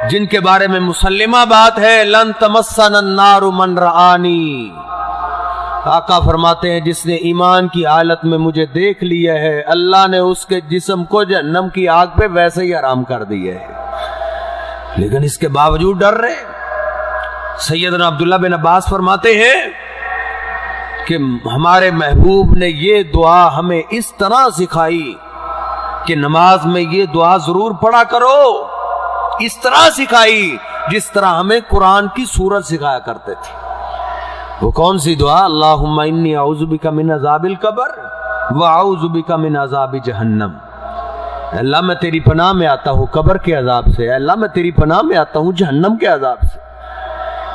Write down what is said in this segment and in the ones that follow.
جن کے بارے میں مسلمہ بات ہے، لن تمسنا النار من رآنی، آقا فرماتے ہیں جس نے ایمان کی حالت میں مجھے دیکھ لیا ہے، اللہ نے اس کے جسم کو جہنم کی آگ پہ ویسے ہی حرام کر دیا ہے، لیکن اس کے باوجود ڈر رہے۔ سیدنا عبداللہ بن عباس فرماتے ہیں کہ ہمارے محبوب نے یہ دعا ہمیں اس طرح سکھائی کہ نماز میں یہ دعا ضرور پڑھا کرو، اس طرح سکھائی جس طرح ہمیں قرآن کی سورت سکھایا کرتے تھے۔ وہ کون سی دعا؟ اللہم انی اعوذ بک من عذاب القبر واعوذ بک من عذاب جہنم، اللہ میں تیری پناہ میں آتا ہوں قبر کے عذاب سے، اللہ میں تیری پناہ میں آتا ہوں جہنم کے عذاب سے۔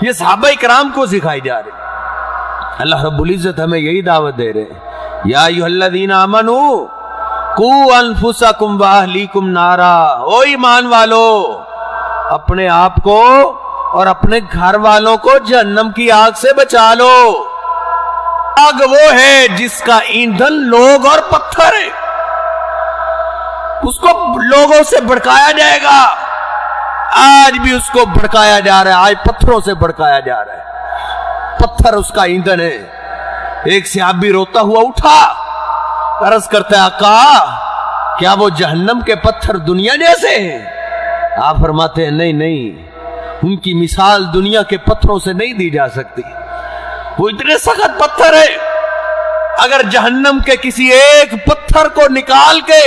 یہ صحابہ کرام کو سکھائی جا رہی۔ اللہ رب العزت ہمیں یہی دعوت دے رہے ہیں، یا ایھا الذین آمنوا قوا انفسکم واہلیکم نارا، او ایمان والو اپنے آپ کو اور اپنے گھر والوں کو جہنم کی آگ سے بچا لو۔ آگ وہ ہے جس کا ایندھن لوگ اور پتھر ہے، اس کو لوگوں سے بھڑکایا جائے گا، آج بھی اس کو بھڑکایا جا رہا ہے، آج پتھروں سے بھڑکایا جا رہا ہے، پتھر اس کا ایندھن ہے۔ ایک صحابی روتا ہوا اٹھا، عرض کرتا ہے آقا کیا وہ جہنم کے پتھر دنیا جیسے ہیں؟ آپ فرماتے ہیں نہیں نہیں، ان کی مثال دنیا کے پتھروں سے نہیں دی جا سکتی، وہ اتنے سخت پتھر ہے، اگر جہنم کے کسی ایک پتھر کو نکال کے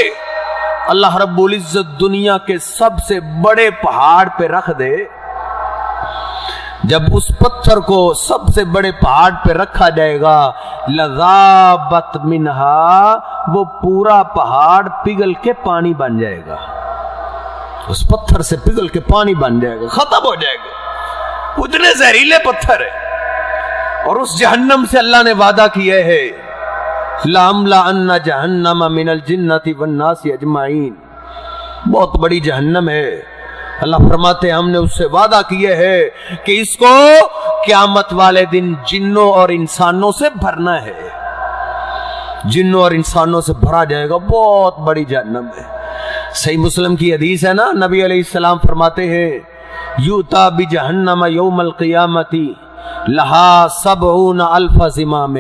اللہ رب العزت دنیا کے سب سے بڑے پہاڑ پہ رکھ دے، جب اس پتھر کو سب سے بڑے پہاڑ پہ رکھا جائے گا لذابت منہا، وہ پورا پہاڑ پگھل کے پانی بن جائے گا، اس پتھر سے پگھل کے پانی بن جائے گا، ختم ہو جائے گا، اتنے زہریلے پتھر ہے۔ اور اس جہنم سے اللہ نے وعدہ کیا ہے لَأَمْلَأَنَّ جَهَنَّمَ مِنَ الْجِنَّةِ وَالنَّاسِ أَجْمَعِينَ، بہت بڑی جہنم ہے۔ اللہ فرماتے ہیں ہم نے اس سے وعدہ کیا ہے کہ اس کو قیامت والے دن جنوں اور انسانوں سے بھرنا ہے، جنوں اور انسانوں سے بھرا جائے گا، بہت بڑی جہنم ہے۔ صحیح مسلم کی حدیث ہے نا، نبی علیہ السلام فرماتے ہیں یؤتی بجہنم یوم القیامت لہا 70,000 زمام،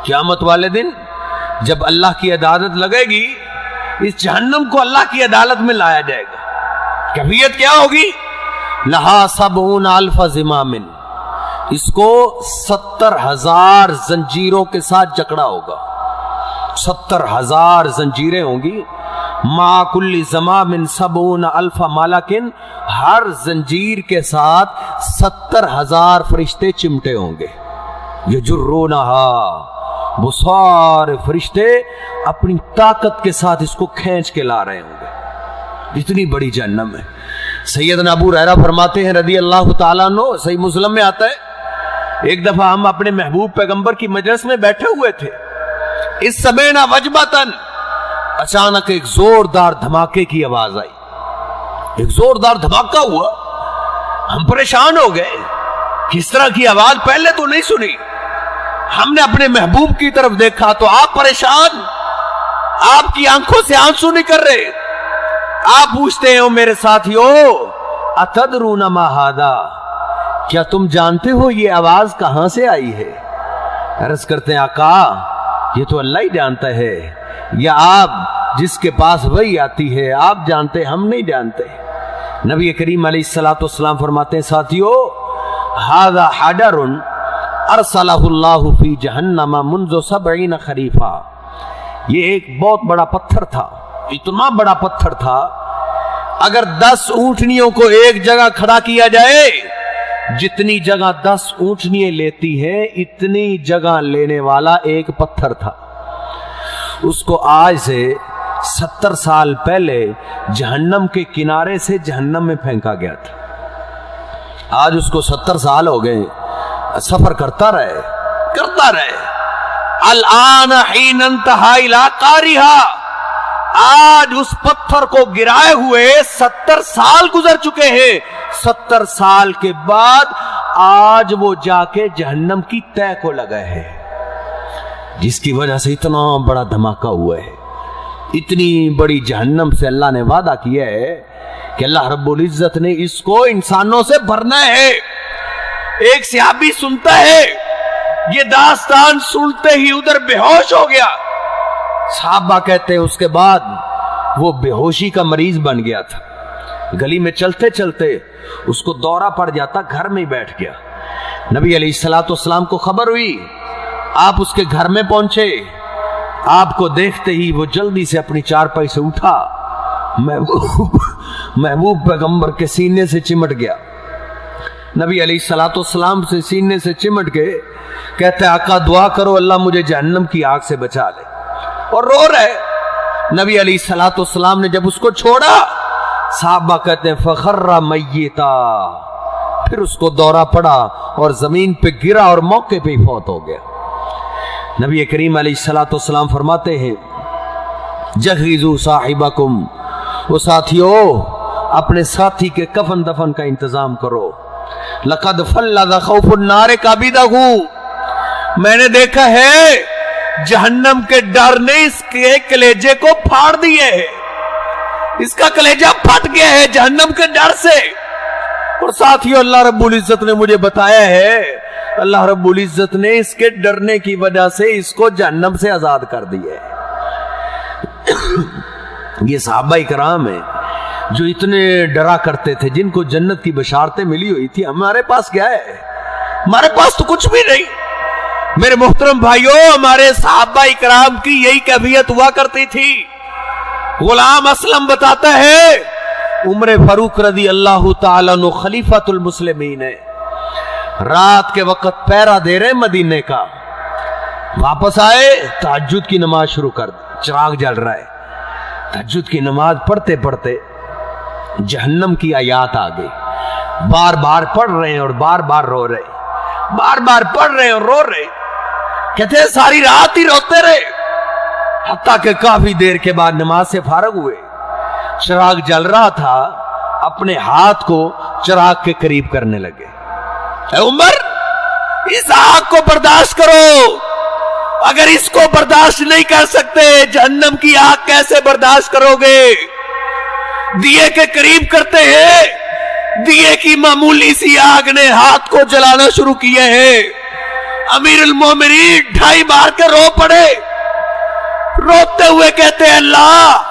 قیامت والے دن جب اللہ کی عدالت لگے گی، اس جہنم کو اللہ کی عدالت میں لایا جائے گا، کیفیت کیا ہوگی؟ لہا 70,000 زمام، اس کو 70,000 زنجیروں کے ساتھ جکڑا ہوگا، 70,000 زنجیریں ہوں گی، ما کل زمام 70,000 مالکن، ہر زنجیر کے ساتھ 70,000 فرشتے چمٹے ہوں گے، یجرونہا، وہ سارے فرشتے اپنی طاقت کے ساتھ اس کو کھینچ کے لا رہے ہوں گے، اتنی بڑی جہنم ہے۔ سیدنا ابو ہریرہ فرماتے ہیں رضی اللہ تعالیٰ عنہ، صحیح مسلم میں آتا ہے ایک دفعہ ہم اپنے محبوب پیغمبر کی مجلس میں بیٹھے ہوئے تھے، اس سمعنا وجبتن، اچانک ایک زوردار دھماکے کی آواز آئی، ایک زوردار دھماکہ ہوا، ہم پریشان ہو گئے، کس طرح کی آواز پہلے تو نہیں سنی، ہم نے اپنے محبوب کی طرف دیکھا تو آپ پریشان، آپ کی آنکھوں سے آنسو نکل رہے، آپ پوچھتے ہیں میرے ساتھیو اتدرون ما ھذا، کیا تم جانتے ہو یہ آواز کہاں سے آئی ہے؟ عرض کرتے ہیں آقا یہ تو اللہ ہی جانتا ہے، یا آپ جس کے پاس وحی آتی ہے آپ جانتے، ہم نہیں جانتے۔ نبی کریم علیہ السلام فرماتے ہیں ساتھیو ھذا حجر ارسلہ اللہ فی جہنم منذ 70 خریفا، یہ ایک بہت بڑا پتھر تھا، اتنا بڑا پتھر تھا، اگر 10 اونٹنیوں کو ایک جگہ کھڑا کیا جائے، جتنی جگہ 10 اونٹنیاں لیتی ہیں اتنی جگہ لینے والا ایک پتھر تھا، اس کو آج سے 70 سال پہلے جہنم کے کنارے سے جہنم میں پھینکا گیا تھا، آج اس کو 70 سال ہو گئے، سفر کرتا رہے الان حین انتہا الی قارہا، آج اس پتھر کو گرائے ہوئے 70 سال گزر چکے ہیں، 70 سال کے بعد آج وہ جا کے جہنم کی تہ کو لگا ہے، جس کی وجہ سے اتنا بڑا دھماکہ ہوا ہے، اتنی بڑی جہنم سے اللہ نے وعدہ کیا ہے کہ اللہ رب العزت نے اس کو انسانوں سے بھرنا ہے۔ ایک صحابی سنتا ہے، یہ داستان سنتے ہی ادھر بے ہوش ہو گیا۔ صحابہ کہتے ہیں اس کے بعد وہ بے ہوشی کا مریض بن گیا تھا، گلی میں چلتے چلتے اس کو دورہ پڑ جاتا، گھر میں ہی بیٹھ گیا۔ نبی علیہ الصلوۃ والسلام کو خبر ہوئی، آپ اس کے گھر میں پہنچے، آپ کو دیکھتے ہی وہ جلدی سے اپنی چارپائی سے اٹھا، محبوب پیغمبر کے سینے سے چمٹ گیا۔ نبی علیہ الصلوۃ والسلام سے سینے سے چمٹ کے کہتے ہیں آقا دعا کرو اللہ مجھے جہنم کی آگ سے بچا لے، اور رو رہے۔ نبی علیہ الصلوۃ والسلام نے جب اس کو چھوڑا، صحابہ کہتے ہیں فخر میتا، پھر اس کو دورہ پڑا اور زمین پہ گرا اور موقع پہ ہی فوت ہو گیا۔ نبی کریم علیہ الصلوۃ والسلام فرماتے ہیں جہزوا صاحبکم، وہ ساتھیو اپنے ساتھی کے کفن دفن کا انتظام کرو۔ لقد فلذ خوف النار کبدہ، میں نے دیکھا ہے جہنم کے ڈر نے اس کے کلیجے کو پھاڑ دیے ہے، اس کا کلیجہ پھٹ گیا ہے جہنم کے ڈر سے۔ اور ساتھیو اللہ رب العزت نے مجھے بتایا ہے، اللہ رب العزت نے اس کے ڈرنے کی وجہ سے اس کو جہنم سے آزاد کر دیا ہے۔ یہ صحابہ کرام ہیں جو اتنے ڈرا کرتے تھے، جن کو جنت کی بشارتیں ملی ہوئی تھی۔ ہمارے پاس کیا ہے؟ ہمارے پاس تو کچھ بھی نہیں۔ میرے محترم بھائیوں، ہمارے صحابہ کرام کی یہی کیفیت ہوا کرتی تھی۔ غلام اسلم بتاتا ہے عمر فاروق رضی اللہ تعالیٰ عنہ خلیفۃ المسلمین ہے، رات کے وقت پہرا دے رہے مدینے کا، واپس آئے تہجد کی نماز شروع کر دی، چراغ جل رہا ہے، تہجد کی نماز پڑھتے پڑھتے جہنم کی آیات آ گئی، بار بار پڑھ رہے ہیں اور بار بار رو رہے، بار بار پڑھ رہے ہیں اور رو رہے، کہتے ہیں ساری رات ہی روتے رہے، حتیٰ کہ کافی دیر کے بعد نماز سے فارغ ہوئے، چراغ جل رہا تھا، اپنے ہاتھ کو چراغ کے قریب کرنے لگے، اے عمر اس آگ کو برداشت کرو، اگر اس کو برداشت نہیں کر سکتے جہنم کی آگ کیسے برداشت کرو گے؟ دیے کے قریب کرتے ہیں، دیے کی معمولی سی آگ نے ہاتھ کو جلانا شروع کیے ہیں۔ امیر المومنین 2.5 بار کے رو پڑے، روتے ہوئے کہتے ہیں اللہ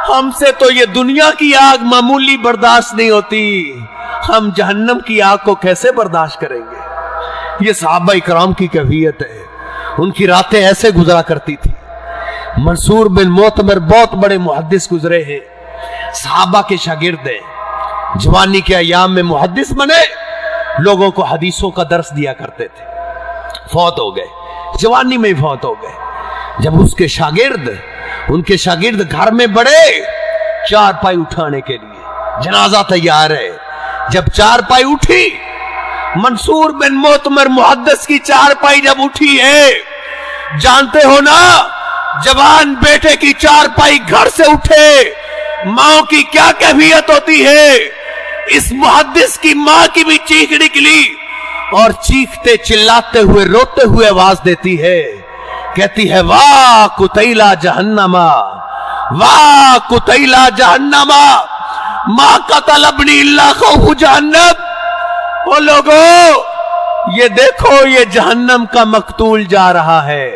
ہم سے تو یہ دنیا کی آگ معمولی برداشت نہیں ہوتی، ہم جہنم کی آگ کو کیسے برداشت کریں گے؟ یہ صحابہ کرام کی کیفیت ہے، ان کی راتیں ایسے گزرا کرتی تھی۔ منصور بن معتمر بہت بڑے محدث گزرے ہیں، صحابہ کے شاگرد ہیں، جوانی کے ایام میں محدث بنے، لوگوں کو حدیثوں کا درس دیا کرتے تھے، فوت ہو گئے، جوانی میں فوت ہو گئے۔ جب ان کے شاگرد گھر میں بڑے، چارپائی اٹھانے کے لیے جنازہ تیار ہے، جب چارپائی اٹھی، منصور بن معتمر محدث کی چارپائی جب اٹھی ہے، جانتے ہو نا جوان بیٹے کی چارپائی گھر سے اٹھے ماں کی کیا کیفیت ہوتی ہے؟ اس محدث کی ماں کی بھی چیخ نکلی اور چیختے چلاتے ہوئے روتے ہوئے آواز دیتی ہے، کہتی ہے واہ قتیلا جہنما، واہ قتیلا جہنما، ما قتل ابنی الا خوف جہنم۔ او لوگو یہ دیکھو یہ جہنم کا مقتول جا رہا ہے،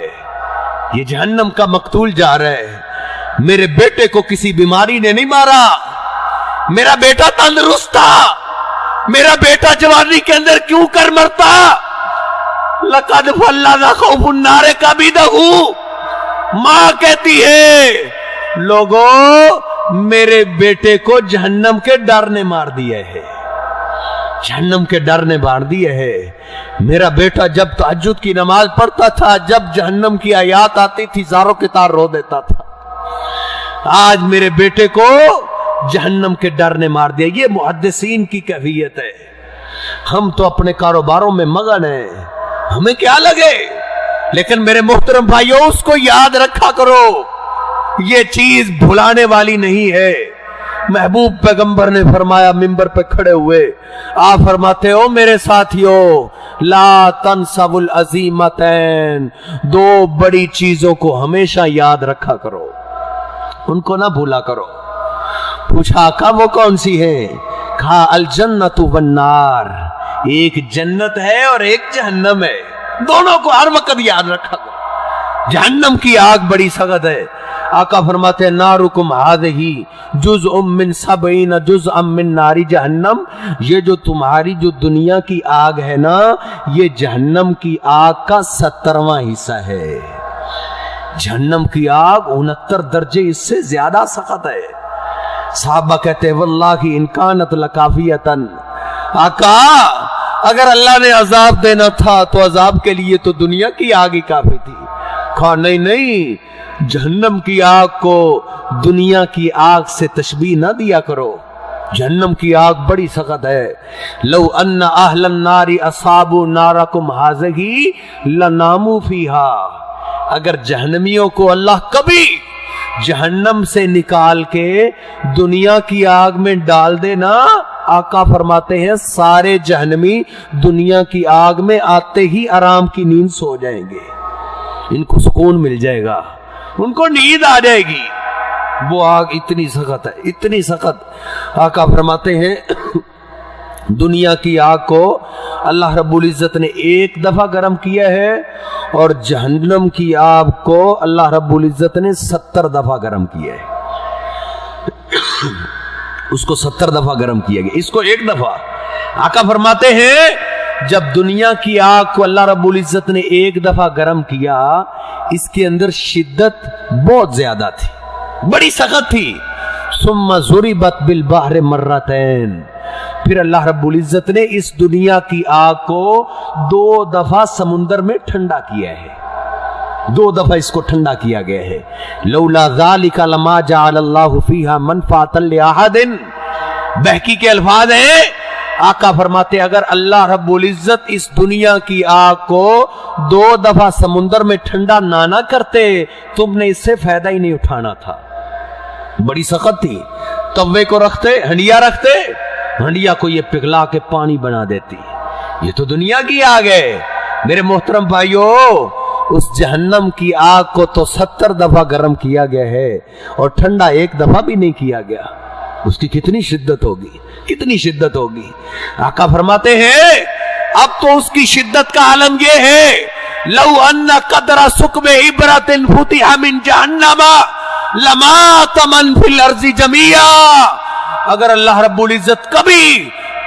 یہ جہنم کا مقتول جا رہا ہے۔ میرے بیٹے کو کسی بیماری نے نہیں مارا، میرا بیٹا تندرست تھا، میرا بیٹا جوانی کے اندر کیوں کر مرتا؟ لقد فلذ خوف النار کبدہ، ماں کہتی ہے لوگو میرے بیٹے کو جہنم کے ڈر نے مار دیا ہے، جہنم کے ڈر نے مار دیا ہے۔ میرا بیٹا جب تہجد کی نماز پڑھتا تھا، جب جہنم کی آیات آتی تھی زاروں کے تار رو دیتا تھا، آج میرے بیٹے کو جہنم کے ڈر نے مار دیا۔ یہ محدثین کی کیفیت ہے۔ ہم تو اپنے کاروباروں میں مگن ہیں، ہمیں کیا لگے، لیکن میرے محترم بھائیوں اس کو یاد رکھا کرو، یہ چیز بھلانے والی نہیں ہے۔ محبوب پیغمبر نے فرمایا منبر پہ کھڑے ہوئے، آپ فرماتے ہو میرے ساتھیوں لا تنسوا العظیمتین، 2 بڑی چیزوں کو ہمیشہ یاد رکھا کرو، ان کو نہ بھولا کرو۔ पूछा आका वो कौन सी है? कहा अल जन्नतु वन्नार, एक जन्नत है और एक जहन्नम है, दोनों को हर वक्त याद रखा करो। जहन्नम की आग बड़ी सख्त है। आका फरमाते हैं नारुकुम हाज़िही जुज़उम मिन सबईन जुज़अम मिन नारी जहन्नम, ये जो तुम्हारी जो दुनिया की आग है ना, ये जहन्नम की आग का 70वां हिस्सा है। जहन्नम की आग 69 दर्जे इससे ज्यादा सख्त है। साहबा कहते हैं वल्लाहि इन कानत लकाफियतन, आका अगर अल्लाह ने अजाब देना था तो अजाब के लिए तो दुनिया की आग ही काफी थी। कहा नहीं नहीं, जहन्नम की आग को दुनिया की आग से तशबीह ना दिया करो, जहन्नम की आग बड़ी सख्त है। लौ अन्ना अहलन नारी असाबु नारकुम हाज़िही लनामू फीहा, अगर जहन्नमियों को अल्लाह कभी जहन्नम से निकाल के दुनिया की आग में डाल देना, आका फरमाते हैं सारे जहन्नमी दुनिया की आग में आते ही आराम की नींद सो जाएंगे, इनको सुकून मिल जाएगा, उनको नींद आ जाएगी। वो आग इतनी सख्त है, इतनी सख्त। आका फरमाते हैं दुनिया की आग को अल्लाह रब्बुल इज्जत ने एक दफा गर्म किया है और जहन्नम की आग को अल्लाह रब्बुल इज्जत ने 70 दफा गर्म किया है। उसको 70 दफा गर्म किया गया, इसको एक दफा। आका फरमाते हैं जब दुनिया की आग को अल्लाह रब्बुल इज्जत ने एक दफा गर्म किया, इसके अंदर शिद्दत बहुत ज्यादा थी, बड़ी सख्त थी। सुम्मा ज़ुरिबत बिल बहर मर्रतैन, फिर अल्लाह रब्बुल इज्जत ने इस दुनिया की आग को 2 दफा समुंदर में ठंडा किया है, 2 दफा इसको ठंडा किया गया है। लौला ज़ालिका लमा जअलल्लाहु फीहा मनफ़अतन लिअहदिन, बहकी के अल्फाज हैं, आका फरमाते अगर अल्लाह रब्बुल इज्जत इस दुनिया की आग को 2 दफा समुंदर में ठंडा ना करते, तुमने इससे फायदा ही नहीं उठाना था। बड़ी सख्त थी। तवे को रखते, हंडिया रखते, हंडिया को ये पिघला के पानी बना देती। ये तो दुनिया की आग है। मेरे मोहतरम भाइयों, उस जहन्नम की आग को तो 70 दफा गर्म किया गया है और ठंडा एक दफा भी नहीं किया गया। उसकी कितनी शिद्दत होगी, कितनी शिद्दत होगी। आका फरमाते हैं अब तो उसकी शिद्दत का आलम यह है लौ अन्ना कदरा सुकमे इबरतिन फुतिहा मिन जहन्नमा लमा तमन फिल अर्ज़ि जमिया, अगर अल्लाह रब्बुल इज्जत कभी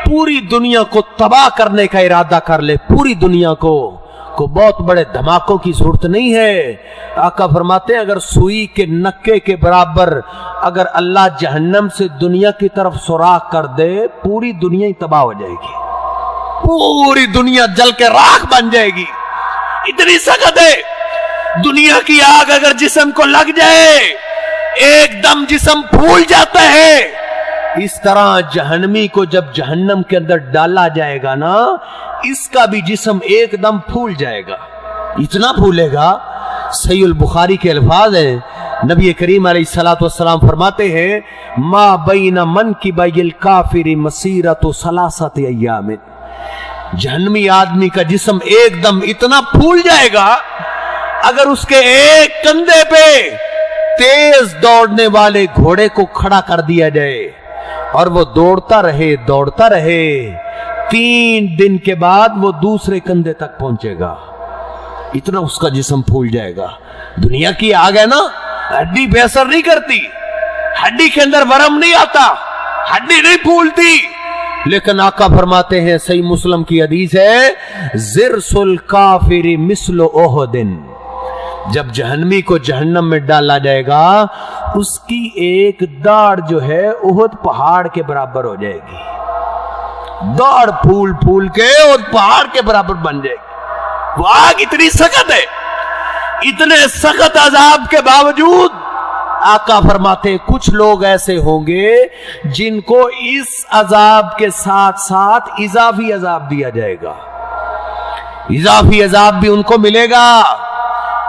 पूरी दुनिया को तबाह करने का इरादा कर ले, पूरी दुनिया को बहुत बड़े धमाकों की जरूरत नहीं है। आका फरमाते हैं अगर सुई के नक्के के बराबर अगर अल्लाह जहन्नम से दुनिया की तरफ सुराख कर दे, पूरी दुनिया ही तबाह हो जाएगी, पूरी दुनिया जल के राख बन जाएगी। इतनी सख्त है दुनिया की आग, अगर जिस्म को लग जाए एकदम जिस्म फूल जाता है। इस तरह जहन्नमी को जब जहन्नम के अंदर डाला जाएगा ना, इसका भी जिस्म एकदम फूल जाएगा, इतना फूलेगा। सहीहुल बुखारी के अल्फाज हैं, नबी करीम अलैहिस्सलातु वस्सलाम फरमाते हैं मा बैना मन की बैल काफिर मसीरतु सलासत अय्यामिन, जहन्नमी आदमी का जिस्म एकदम इतना फूल जाएगा, अगर उसके एक कंधे पे तेज दौड़ने वाले घोड़े को खड़ा कर दिया जाए और वो दौड़ता रहे 3 दिन के बाद वो दूसरे कंधे तक पहुंचेगा, इतना उसका जिस्म फूल जाएगा। दुनिया की आग है ना, हड्डी पे असर नहीं करती, हड्डी के अंदर वरम नहीं आता, हड्डी नहीं फूलती, लेकिन आका फरमाते हैं सही मुस्लिम की हदीस है जिरसुल काफिर मिस्लो ओहदिन, जब जहन्नमी को जहन्नम में डाला जाएगा उसकी एक दाढ़ जो है उहद पहाड़ के बराबर हो जाएगी, दाढ़ फूल फूल के और पहाड़ के बराबर बन जाएगी। वो आग इतनी सख्त है। इतने सख्त अजाब के बावजूद आका फरमाते कुछ लोग ऐसे होंगे जिनको इस अजाब के साथ साथ इजाफी अजाब दिया जाएगा, इजाफी अजाब भी उनको मिलेगा।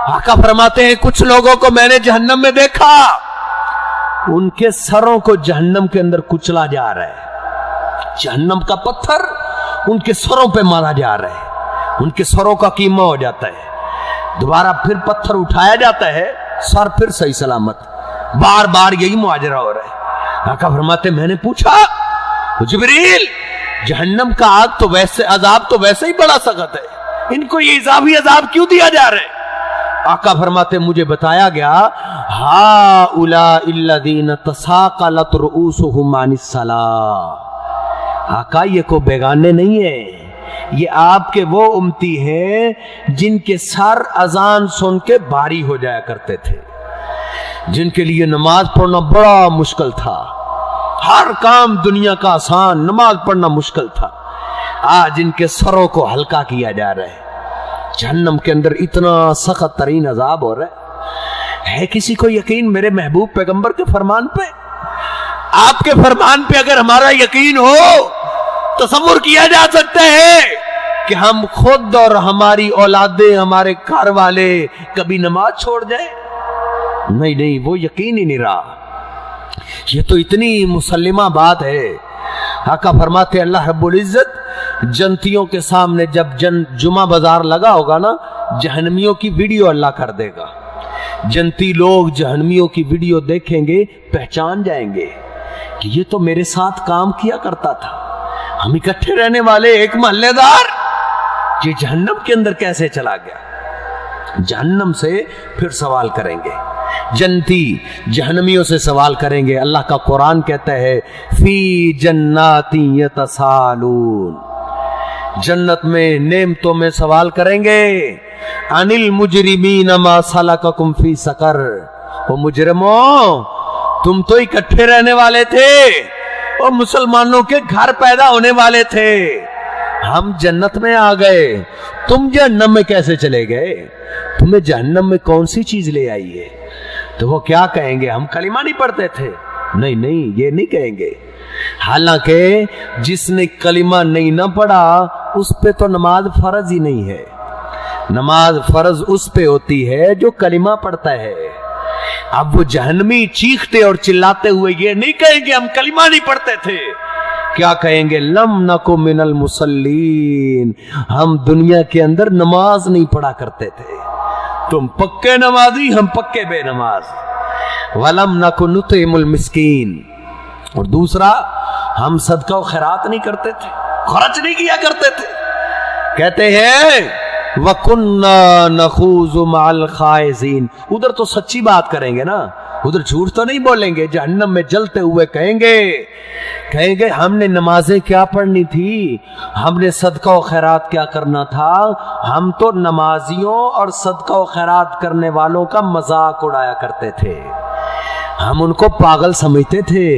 आका फरमाते हैं कुछ लोगों को मैंने जहन्नम में देखा, उनके सरों को जहन्नम के अंदर कुचला जा रहा है, जहन्नम का पत्थर उनके सरों पे मारा जा रहा है, उनके सरों का कीमा हो जाता है, दोबारा फिर पत्थर उठाया जाता है, सर फिर सही सलामत, बार बार यही मुआजरा हो रहा है। आका फरमाते मैंने पूछा जिब्रील जहन्नम का आग तो वैसे अजाब तो वैसे ही बड़ा सख्त है, इनको ये इजाफी अजाब क्यों दिया जा रहा है? आका फरमाते मुझे बताया गया हा उला इल्लदीन तसाक़लत रुऊसुहुम अनिस्सलाह। आका ये को बेगाने नहीं है, ये आपके वो उम्मती हैं जिनके सर अजान सुन के भारी हो जाया करते थे, जिनके लिए नमाज पढ़ना बड़ा मुश्किल था, हर काम दुनिया का आसान, नमाज पढ़ना मुश्किल था। आज इनके सरों को हल्का किया जा रहा है। जहन्नम के अंदर इतना सख्त तरीन अजाब हो रहा है किसी को यकीन मेरे महबूब पैगंबर के फरमान पे? आपके फरमान पे अगर हमारा यकीन हो, तसव्वुर किया जा सकता है कि हम खुद और हमारी औलादे, हमारे घर वाले कभी नमाज छोड़ जाए? नहीं नहीं, वो यकीन ही नहीं रहा। ये तो इतनी मुसल्लिमा बात है। आका फरमाते अल्लाह रब्बुल इज्जत जन्नतियों के सामने जब जुमा बाजार लगा होगा ना, जहन्नमियों की वीडियो अल्लाह कर देगा। जन्नती लोग जहन्नमियों की वीडियो देखेंगे, पहचान जाएंगे कि ये तो मेरे साथ काम किया करता था, हम इकट्ठे रहने वाले एक मोहल्लेदार, ये जहन्नम के अंदर कैसे चला गया? जहन्नम से फिर सवाल करेंगे, जन्नती जहन्नमियों से सवाल करेंगे। अल्लाह का कुरान कहता है फी जन्नाती यतसालून, जन्नत में नेमतों में सवाल करेंगे। अनिल मुजरिमीन मा सलककुम फी सकर, ओ मुजरिमों तुम तो इकट्ठे रहने वाले थे और मुसलमानों के घर पैदा होने वाले थे, हम जन्नत में आ गए, तुम जहन्नम में कैसे चले गए? तुम्हें जहन्नम में कौन सी चीज ले आई है? तो वो क्या कहेंगे, हम कलिमा नहीं पढ़ते थे? नहीं नहीं, ये नहीं कहेंगे। हालांकि जिसने कलिमा नहीं ना पढ़ा उस पे तो नमाज फर्ज ही नहीं है। नमाज फर्ज उस पे होती है जो कलिमा पढ़ता है। अब वो जहन्नमी चीखते और चिल्लाते हुए ये नहीं कहेंगे हम कलिमा नहीं पढ़ते थे, क्या कहेंगे? लम नकु मिनल मुसल्लीन, हम दुनिया के अंदर नमाज नहीं पढ़ा करते थे, तुम पक्के नमाजी, हम पक्के बेनमाज। वलम नकु नुतिमुल मिस्कीन, और दूसरा हम सदका और खैरात नहीं करते थे, खर्च नहीं किया करते थे। कहते हैं वकुन्ना नखूज़ु मअल खाइज़ीन, उधर तो सच्ची बात करेंगे ना, उधर झूठ तो नहीं बोलेंगे। जहन्नम में जलते हुए कहेंगे हमने नमाजें क्या पढ़नी थी, हमने सदका और खैरात क्या करना था, हम तो नमाजियों और सदका और खैरात करने वालों का मजाक उड़ाया करते थे, हम उनको पागल समझते थे,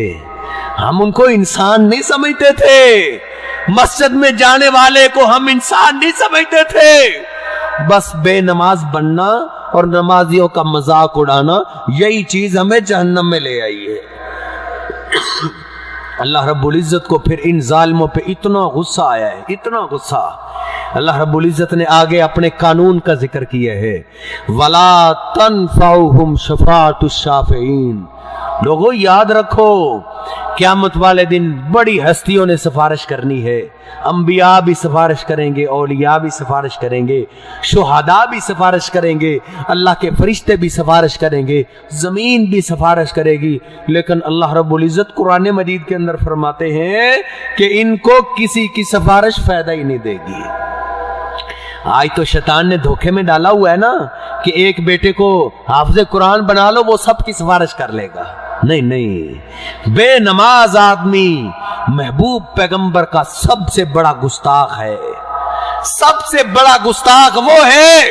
हम उनको इंसान नहीं समझते थे, मस्जिद में जाने वाले को हम इंसान नहीं समझते थे। बस बेनमाज बनना और नमाजियों का मजाक उड़ाना, यही चीज हमें जहन्नम में ले आई है। अल्लाह रब्बुल इज्जत को फिर इन जालिमों पे इतना गुस्सा आया है, इतना गुस्सा। अल्लाह रब्बुल इज्जत ने आगे अपने कानून का जिक्र किया है, वला तनफाउहुम शफाअतुश शाफिईन। लोगों याद रखो, क़यामत वाले दिन बड़ी हस्तियों ने सिफारिश करनी है। अंबिया भी सिफारिश करेंगे, औलिया भी सिफारिश करेंगे, शुहदा भी सिफारिश करेंगे, अल्लाह के फरिश्ते भी सिफारिश करेंगे, जमीन भी सिफारिश करेगी। लेकिन अल्लाह रब्बुल इज्जत कुरान मजीद के अंदर फरमाते हैं कि इनको किसी की सिफारिश फायदा ही नहीं देगी। आज तो शैतान ने धोखे में डाला हुआ है ना कि एक बेटे को हाफिज़े कुरान बना लो, वो सबकी सिफारिश कर लेगा। नहीं नहीं, बेनमाज आदमी महबूब पैगंबर का सबसे बड़ा गुस्ताख है। सबसे बड़ा गुस्ताख वो है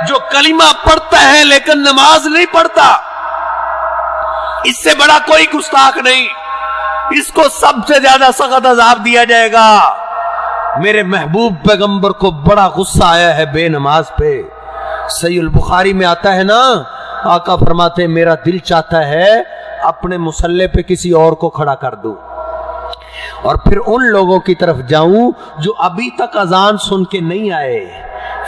जो कलिमा पढ़ता है लेकिन नमाज नहीं पढ़ता। इससे बड़ा कोई गुस्ताख नहीं, इसको सबसे ज्यादा सख्त अजाब दिया जाएगा। मेरे महबूब पैगंबर को बड़ा गुस्सा आया है बेनमाज पे। सहीह बुखारी में आता है ना, आका फरमाते मेरा दिल चाहता है अपने मुसल्ले पे किसी और को खड़ा कर दूं और फिर उन लोगों की तरफ जाऊं जो अभी तक अजान सुन के नहीं आए,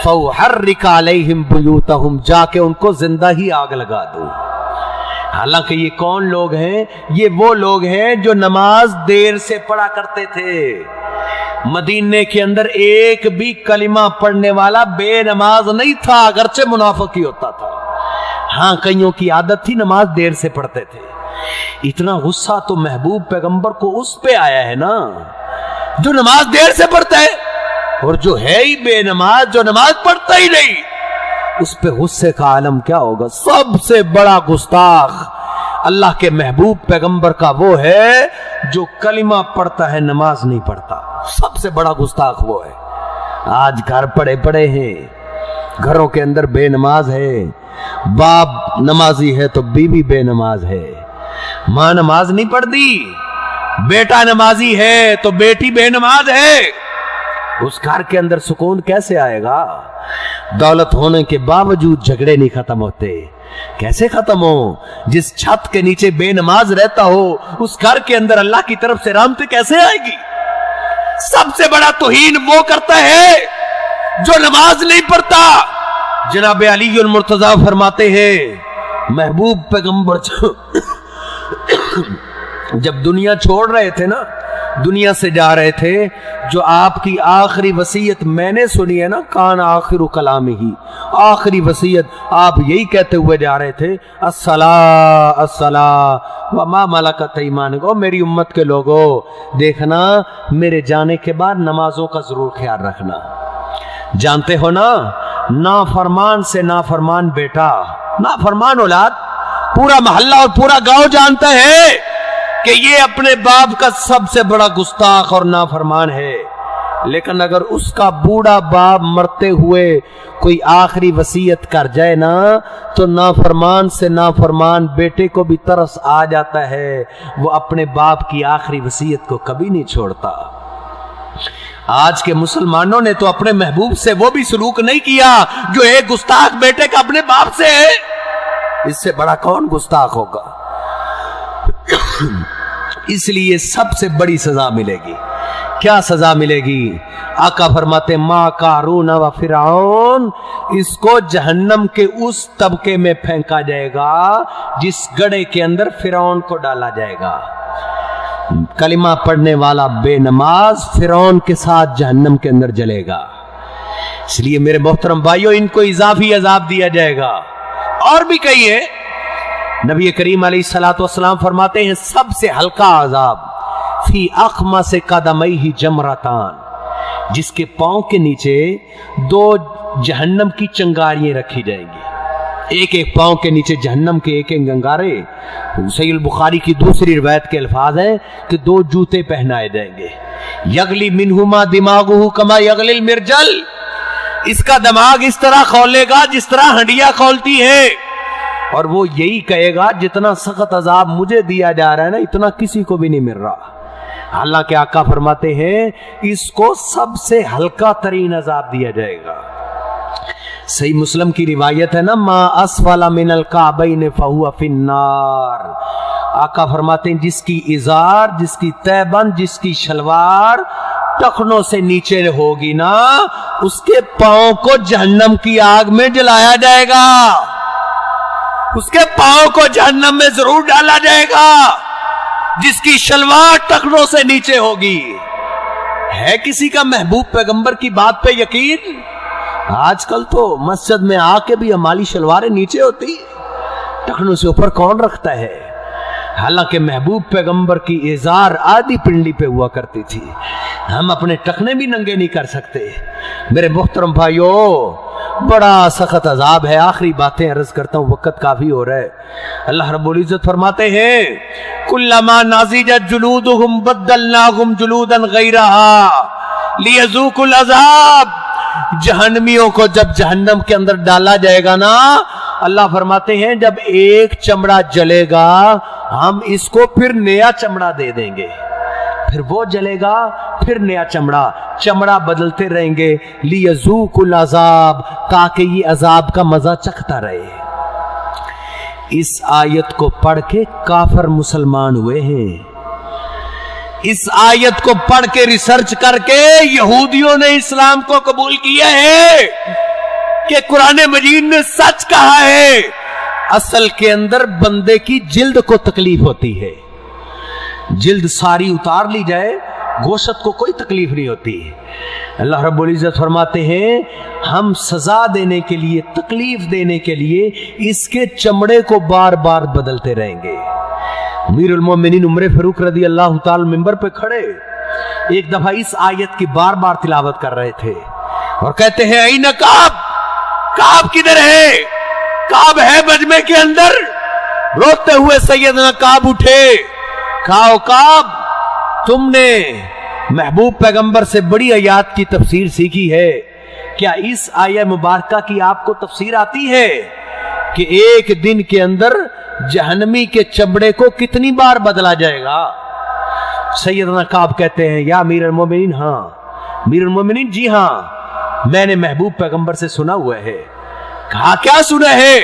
फउहर्रिक अलैहिम बुयूतहुम, जाके उनको जिंदा ही आग लगा दूं। हालांकि ये कौन लोग हैं? ये वो लोग हैं जो नमाज देर से पढ़ा करते थे। मदीने के अंदर एक भी कलिमा पढ़ने वाला बेनमाज नहीं था, अगरचे मुनाफिक ही होता था। हाँ, कईयों की आदत थी नमाज देर से पढ़ते थे। इतना गुस्सा तो महबूब पैगंबर को उस पे आया है ना जो नमाज देर से पढ़ता है, और जो है ही बेनमाज, जो नमाज पढ़ता ही नहीं, उस पे गुस्से का आलम क्या होगा। सबसे बड़ा गुस्ताख अल्लाह के महबूब पैगंबर का वो है जो कलिमा पढ़ता है, नमाज नहीं पढ़ता। सबसे बड़ा गुस्ताख वो है। आज घर पड़े पड़े हैं, घरों के अंदर बेनमाज है, बाप नमाजी है तो बीवी बेनमाज है, मां नमाज नहीं पढ़ती, बेटा नमाजी है तो बेटी बेनमाज है। उस घर के अंदर सुकून कैसे आएगा। दौलत होने के बावजूद झगड़े नहीं खत्म होते। कैसे खत्म हो। जिस छत के नीचे बेनमाज रहता हो उस घर के अंदर अल्लाह की तरफ से रहमत कैसे आएगी। सबसे बड़ा तौहीन वो करता है जो नमाज नहीं पढ़ता। जनाब अली मुर्तजा फरमाते हैं महबूब पैगंबर जब दुनिया छोड़ रहे थे ना, दुनिया से जा रहे थे, जो आपकी आखिरी वसीयत मैंने सुनी है ना, कान आखिरु कलाम ही, आखिरी वसीयत आप यही कहते हुए जा रहे थे, अस्सला अस्सला व मा मलकत ईमानुकुम। मेरी उम्मत के लोगों, देखना मेरे जाने के बाद नमाजों का जरूर ख्याल रखना। जानते हो ना, नाफरमान से नाफरमान बेटा, नाफरमान औलाद, पूरा मोहल्ला और पूरा गांव जानता है कि ये अपने बाप का सबसे बड़ा गुस्ताख और नाफरमान है। लेकिन अगर उसका बूढ़ा बाप मरते हुए कोई आखिरी वसीयत कर जाए ना, तो नाफरमान से नाफरमान बेटे को भी तरस आ जाता है। वो अपने बाप की आखिरी वसीयत को कभी नहीं छोड़ता। आज के मुसलमानों ने तो अपने महबूब से वो भी सलूक नहीं किया जो एक गुस्ताख बेटे का अपने बाप से है। इससे बड़ा कौन गुस्ताख होगा। इसलिए सबसे बड़ी सजा मिलेगी। क्या सजा मिलेगी। आका फरमाते मा कारून व फिरौन, इसको जहन्नम के उस तबके में फेंका जाएगा जिस गड्ढे के अंदर फिरौन को डाला जाएगा। कलिमा पढ़ने वाला बेनमाज फिरौन के साथ जहन्नम के अंदर जलेगा। इसलिए मेरे मोहतरम भाइयों, इनको इजाफी अजाब दिया जाएगा। और भी कई है। नबी करीम अलैहिस्सलातु वस्सलाम फरमाते हैं सबसे हल्का अजाब फी अखमा से कदमई ही जमरातान, जिसके पांव के नीचे दो जहन्नम की चंगारियां रखी जाएंगी। एक एक पांव के नीचे जहन्नम के एक एक गंगारे। सहीह बुखारी की दूसरी रिवायत के अल्फाज हैं कि दो जूते पहनाए जाएंगे। यगली मिनहुमा दिमागुहु कमा यगलिल मिर्जल, इसका दिमाग इस तरह खौलेगा जिस तरह हंडिया खौलती है, और वो यही कहेगा जितना सख्त अजाब मुझे दिया जा रहा है ना, इतना किसी को भी नहीं मिल रहा। हालांकि आका फरमाते हैं इसको सबसे हल्का तरीन अजाब दिया जाएगा। सही मुस्लिम की रिवायत है ना, मा अस्फला मिनल काबैन फहुवा फिन्नार। आका फरमाते हैं जिसकी इजार, जिसकी तैबंद, जिसकी शलवार टखनों से नीचे होगी ना, उसके पांव को जहन्नम की आग में जलाया जाएगा। उसके पांव को जहन्नम में जरूर डाला जाएगा जिसकी शलवार टखनों से नीचे होगी। है किसी का महबूब पैगंबर की बात पे यकीन। आजकल तो मस्जिद में आके भी हमारी शलवारें नीचे होती, टखनों से ऊपर कौन रखता है। हालांकि महबूब पैगंबर की इजार आधी पिंडी पे हुआ करती थी। हम अपने टखने भी नंगे नहीं कर सकते। मेरे मोहतरम भाइयों, बड़ा सख्त अजाब है। आखिरी बातें अर्ज करता हूं, वक्त काफी हो रहा है। अल्लाह रब्बुल इज्जत फरमाते हैं कुल्लमा नाज़िजत जुलूदुहुम बद्दलनाहुम जुलूदन गैरहा लियज़ूकुल अज़ाब। जहन्नमियों को जब जहन्नम के अंदर डाला जाएगा ना, अल्लाह फरमाते हैं जब एक चमड़ा जलेगा हम इसको फिर नया चमड़ा दे देंगे, फिर वो जलेगा, फिर नया चमड़ा, चमड़ा बदलते रहेंगे। लियज़ूकुल अज़ाब, ताकि ये अजाब का मजा चखता रहे। इस आयत को पढ़ के काफिर मुसलमान हुए हैं। इस आयत को पढ़ के रिसर्च करके यहूदियों ने इस्लाम को कबूल किया है कि कुरान मजीद ने सच कहा है। असल के अंदर बंदे की जिल्द को तकलीफ होती है। जिल्द सारी उतार ली जाए, गोशत को कोई तकलीफ नहीं होती। अल्लाह रब्बुल इज्जत फरमाते हैं हम सजा देने के लिए, तकलीफ देने के लिए इसके चमड़े को बार बार बदलते रहेंगे। अमीरुल मोमिनीन उमर फारूक रज़ी अल्लाह ताला मिंबर पे खड़े एक दफा इस आयत की बार बार तिलावत कर रहे थे और कहते हैं ऐन काब, काब किधर है? काब है मजमे के अंदर। रोते हुए सैयदना काब उठे, कहा काब, तुमने महबूब पैगंबर से बड़ी आयत की तफसीर सीखी है, क्या इस आयत मुबारका की आपको तफसीर आती है कि एक दिन के अंदर जहन्नमी के चमड़े को कितनी बार बदला जाएगा? सैयदना काब कहते हैं या अमीरुल मोमिनीन, हाँ अमीरुल मोमिनीन, जी हाँ मैंने महबूब पैगंबर से सुना हुआ है। कहा क्या सुना है?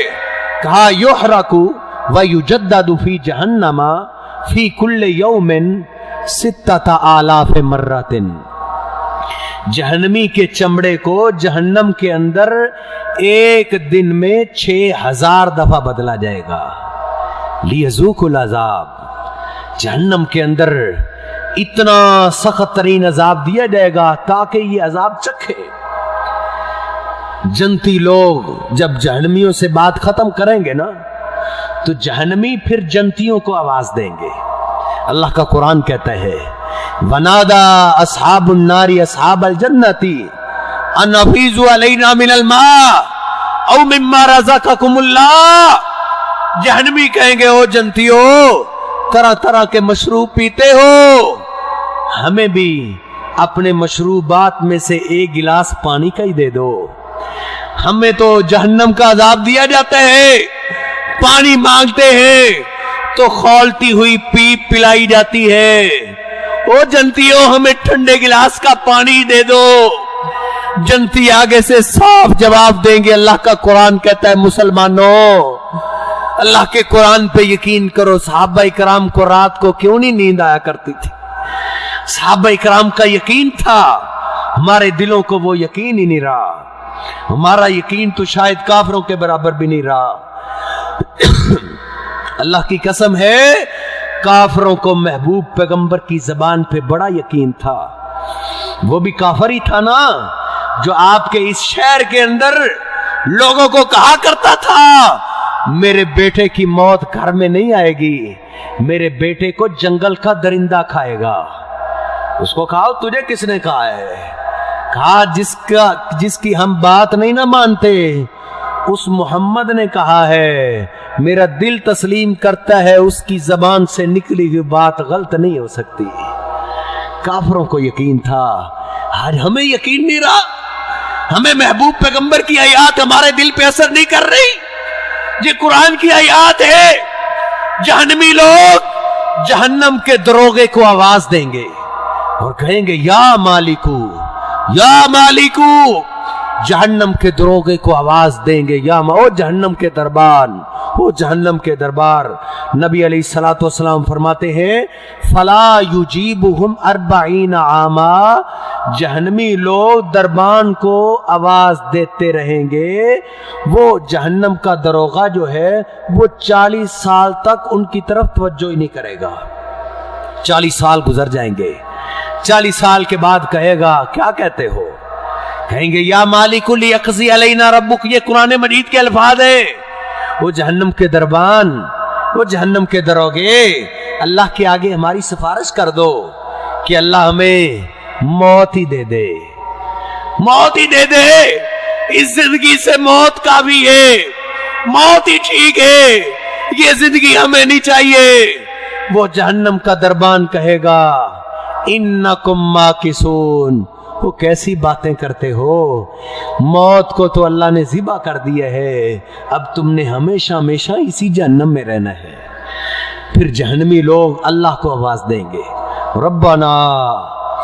कहा युहरकु व युजद्ददु फी जहन्नमा फी कुल्ले यौमिन सित्तता आलाफ मर्रतिन। जहन्नमी के चमड़े को जहन्नम के अंदर एक दिन में 6000 दफा बदला जाएगा। लियज़ूकुल अज़ाब, जहन्नम के अंदर इतना सख्त तरीन अजाब दिया जाएगा ताकि ये अजाब चखे। जन्नती लोग जब जहन्नमियों से बात खत्म करेंगे ना, तो जहन्नमी फिर जन्नतियों को आवाज देंगे। अल्लाह का कुरान कहता है वनादा अस्हाबुन नारी अस्हाबल जन्नती अन अफीजु अलैना मिनल मा औ मिम्मा रज़क़कुमुल्लाह। जहन्नमी कहेंगे ओ जन्नतियों, तरह तरह के मशरूब पीते हो, हमें भी अपने मशरूबात में से एक गिलास पानी का ही दे दो। हमें तो जहन्नम का अजाब दिया जाता है, पानी मांगते हैं तो खौलती हुई पीप पिलाई जाती है। ओ जन्नतियों, हमें ठंडे गिलास का पानी दे दो। जन्नती आगे से साफ जवाब देंगे। अल्लाह का कुरान कहता है मुसलमानों, अल्लाह के कुरान पे यकीन करो। सहाबा इकराम को रात को क्यों नहीं नींद आया करती थी? सहाबा इकराम का यकीन था, हमारे दिलों को वो यकीन ही नहीं रहा। हमारा यकीन तो शायद काफिरों के बराबर भी नहीं रहा। अल्लाह की कसम है, काफिरों को महबूब पैगंबर की जबान पे बड़ा यकीन था। वो भी काफिर ही था ना, जो आपके इस शहर के अंदर लोगों को कहा करता था मेरे बेटे की मौत घर में नहीं आएगी, मेरे बेटे को जंगल का दरिंदा खाएगा। उसको कहा तुझे किसने कहा है? कहा जिसकी हम बात नहीं ना मानते, उस मोहम्मद ने कहा है। मेरा दिल तस्लीम करता है उसकी जबान से निकली हुई बात गलत नहीं हो सकती। काफिरों को यकीन था, आज हमें यकीन नहीं रहा। हमें महबूब पैगंबर की आयत हमारे दिल पे असर नहीं कर रही। ये कुरान की आयत है। जहन्नमी लोग जहन्नम के दरोगे को आवाज देंगे और कहेंगे या मालिकू, या मालिकू। जहन्नम के दरोगे को आवाज देंगे या ओ जहन्नम के दरबार, ओ जहन्नम के दरबार। नबी अलैहिस्सलातु वस्सलाम फरमाते हैं फला युजीबुहुम 40 आमा। जहन्नमी लोग दरबान को आवाज देते रहेंगे। वो जहन्नम का दरोगा जो है वो 40 साल तक उनकी तरफ तवज्जो ही नहीं करेगा। 40 साल गुजर जाएंगे। 40 साल के बाद कहेगा क्या कहते हो? कहेंगे या मालिकुल यक़ज़ी अलैना रब्बुक। ये कुरान मजीद के अल्फाज है। वो जहन्नम के दरबान, वो जहन्नम के दरोगे अल्लाह के आगे हमारी सिफारिश कर दो कि अल्लाह हमें मौत ही दे दे, मौत ही दे दे। इस जिंदगी से मौत का भी है, मौत ही ठीक है, ये जिंदगी हमें नहीं चाहिए। वो जहन्नम का दरबान कहेगा इन्नकुम माकिसून। वो कैसी बातें करते हो, मौत को तो अल्लाह ने ज़िबा कर दिया है, अब तुमने हमेशा हमेशा इसी जहन्नम में रहना है। फिर जहन्नमी लोग अल्लाह को आवाज देंगे रब्बाना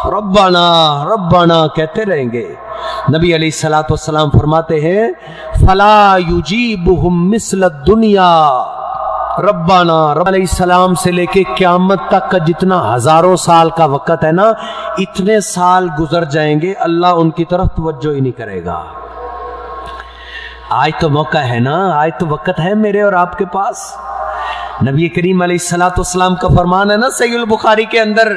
रब्बाना रब्बाना कहते रहेंगे। नबी अलैहिस्सलातु वस्सलाम फरमाते हैं फला युजीबुहुम मिस्ल दुनिया रब्बाना। रब अलैहिस्सलाम से लेके क़यामत तक का जितना हजारों साल का वक्त है ना, इतने साल गुजर जाएंगे, अल्लाह उनकी तरफ तवज्जो ही नहीं करेगा। आज तो मौका है ना, आज तो वक्त है मेरे और आपके पास। नबी करीम अलैहिस्सलातु वस्सलाम का फरमान है ना सहीह बुखारी के अंदर,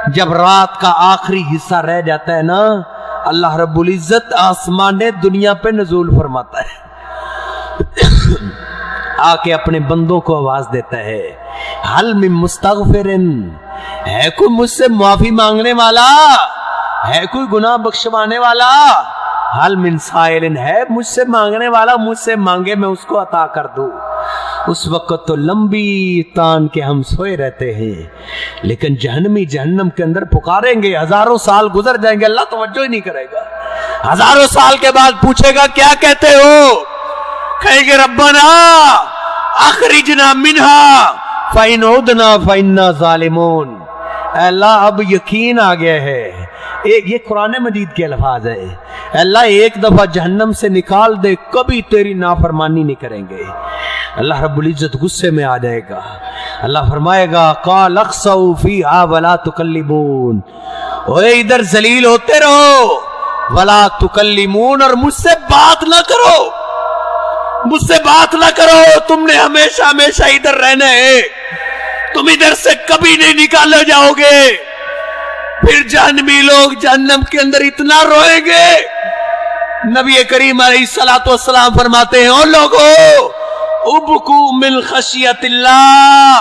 जब रात का आखिरी हिस्सा रह जाता है ना, अल्लाह रब्बुल इज्जत आसमान दुनिया पे नज़ूल फरमाता है। आके अपने बंदों को आवाज देता है हल मिन मुस्तगफिरिन, है कोई मुझसे माफी मांगने वाला, है कोई गुनाह बख्शवाने वाला, हल मिन साइलिन, है मुझसे मांगने वाला, मुझसे मांगे मैं उसको अता कर दूं। उस वक्त तो लंबी तान के हम सोए रहते हैं, लेकिन जहन्नमी जहन्नम के अंदर पुकारेंगे, हजारों साल गुजर जाएंगे, अल्लाह तवज्जो ही नहीं करेगा। हजारों साल के बाद पूछेगा क्या कहते हो, कहेंगे रब्बना अखरिजना मिन्हा फइन उदना फइन्ना ज़ालिमून। अल्लाह अब यकीन आ गया है, ये कुरान मजीद के अल्फाज है, अल्लाह एक दफा जहन्नम से निकाल दे, कभी तेरी नाफरमानी नहीं करेंगे। अल्लाह रब्बुल इज्जत गुस्से में आ जाएगा। अल्लाह फरमाएगा काल अख्सऊ फीहा वला तुकल्लिमून, ओए इधर जलील होते रहो, वला तुकल्लिमून, और मुझसे बात ना करो, मुझसे बात ना करो, तुमने हमेशा हमेशा इधर रहना है, तुम इधर से कभी नहीं निकाले जाओगे। फिर जहन्नमी लोग जहन्नम के अंदर इतना रोएंगे, नबी करीम अलैहिस्सलातु वस्सलाम फरमाते हैं, ओ लोगों उबकू मिन खशियतिल्लाह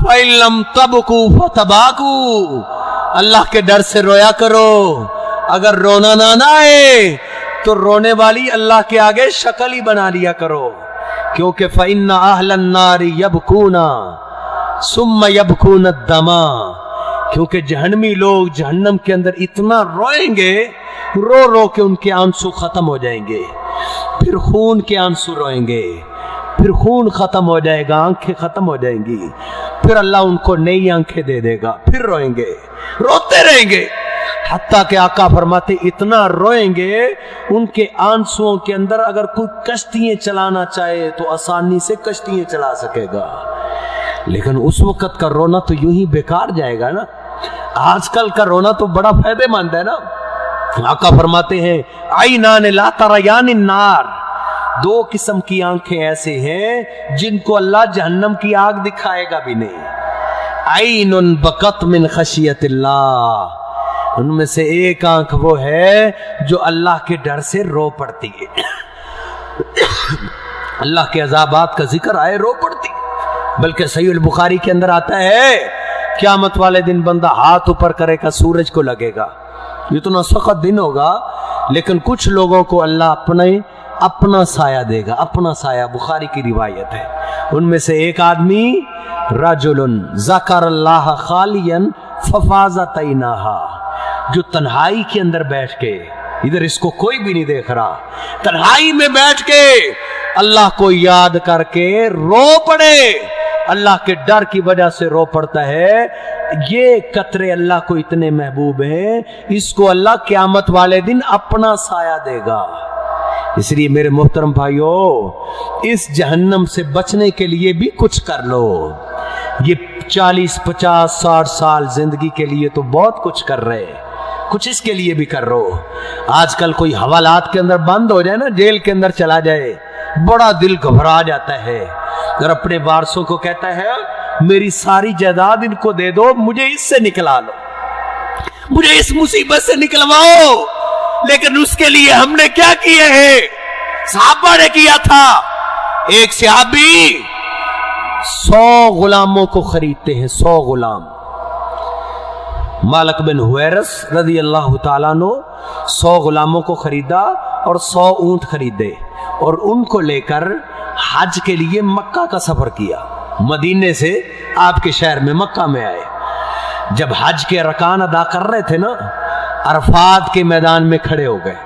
फइन लम तबकू फतबाकू, अल्लाह के डर से रोया करो, अगर रोना ना आए तो रोने वाली अल्लाह के आगे शक्ल ही बना लिया करो, क्योंकि फइन्ना अहलन नारी यबकूना सुम्मा यबकून दमा, क्योंकि जहन्नमी लोग जहन्नम के अंदर इतना रोएंगे, रो रो के उनके आंसू खत्म हो जाएंगे, फिर खून के आंसू रोएंगे, फिर खून खत्म हो जाएगा, आंखें खत्म हो जाएंगी, फिर अल्लाह उनको नई आंखें दे देगा, फिर रोएंगे, रोते रहेंगे, हत्ता के आका फरमाते इतना रोएंगे, उनके आंसुओं के अंदर अगर कोई कश्तियां चलाना चाहे तो आसानी से कश्तियां चला सकेगा, लेकिन उस वक्त का रोना तो यूं ही बेकार जाएगा ना। आजकल का रोना तो बड़ा फायदेमंद है ना। आका फरमाते हैं आईनान ला तरायान नार, दो किस्म की आंखें ऐसे हैं जिनको अल्लाह जहन्नम की आग दिखाएगा भी नहीं। आईनुन बकत मिन खशियतिल्लाह, उनमें से एक आंख वो है जो अल्लाह के डर से रो पड़ती है, अल्लाह के अज़ाबात का जिक्र आए रो पड़ती। बल्कि सहीह बुखारी के अंदर आता है क़यामत वाले दिन बंदा हाथ ऊपर करेगा, सूरज को लगेगा, इतना सख्त दिन होगा, लेकिन कुछ लोगों को अल्लाह अपना साया देगा, अपना साया, बुखारी की रिवायत है। उनमें से एक आदमी रजुलुन ज़करल्लाह खालियन फफाज़तैनाहा, जो तन्हाई के अंदर बैठ के, इधर इसको कोई भी नहीं देख रहा, तन्हाई में बैठ के अल्लाह को याद करके रो पड़े, अल्लाह के डर की वजह से रो पड़ता है, ये कतरे अल्लाह को इतने महबूब हैं, इसको अल्लाह क़यामत वाले दिन अपना साया देगा। इसलिए मेरे मोहतरम भाइयों, इस जहन्नम से बचने के लिए भी कुछ कर लो। ये 40, 50, 60 साल जिंदगी के लिए तो बहुत कुछ कर रहे, कुछ इसके लिए भी कर रहो। आजकल कोई हवालात के अंदर बंद हो जाए ना, जेल के अंदर चला जाए, बड़ा दिल घबरा जाता है, और अपने वारसों को कहता है मेरी सारी जायदाद इनको दे दो, मुझे इससे निकला लो, मुझे इस मुसीबत से निकलवाओ। लेकिन उसके लिए हमने क्या किए हैं? सहाबा ने किया था। एक सहाबी 100 गुलामों को खरीदते हैं, 100 गुलाम। मालिक बिन हुवैरस रज़ी अल्लाह ताला अन्हु 100 गुलामों को खरीदा और 100 ऊंट खरीदे, और उनको लेकर हज के लिए मक्का का सफर किया। मदीने से आपके शहर में मक्का में आए। जब हज के रकान अदा कर रहे थे ना, अरफात के मैदान में खड़े हो गए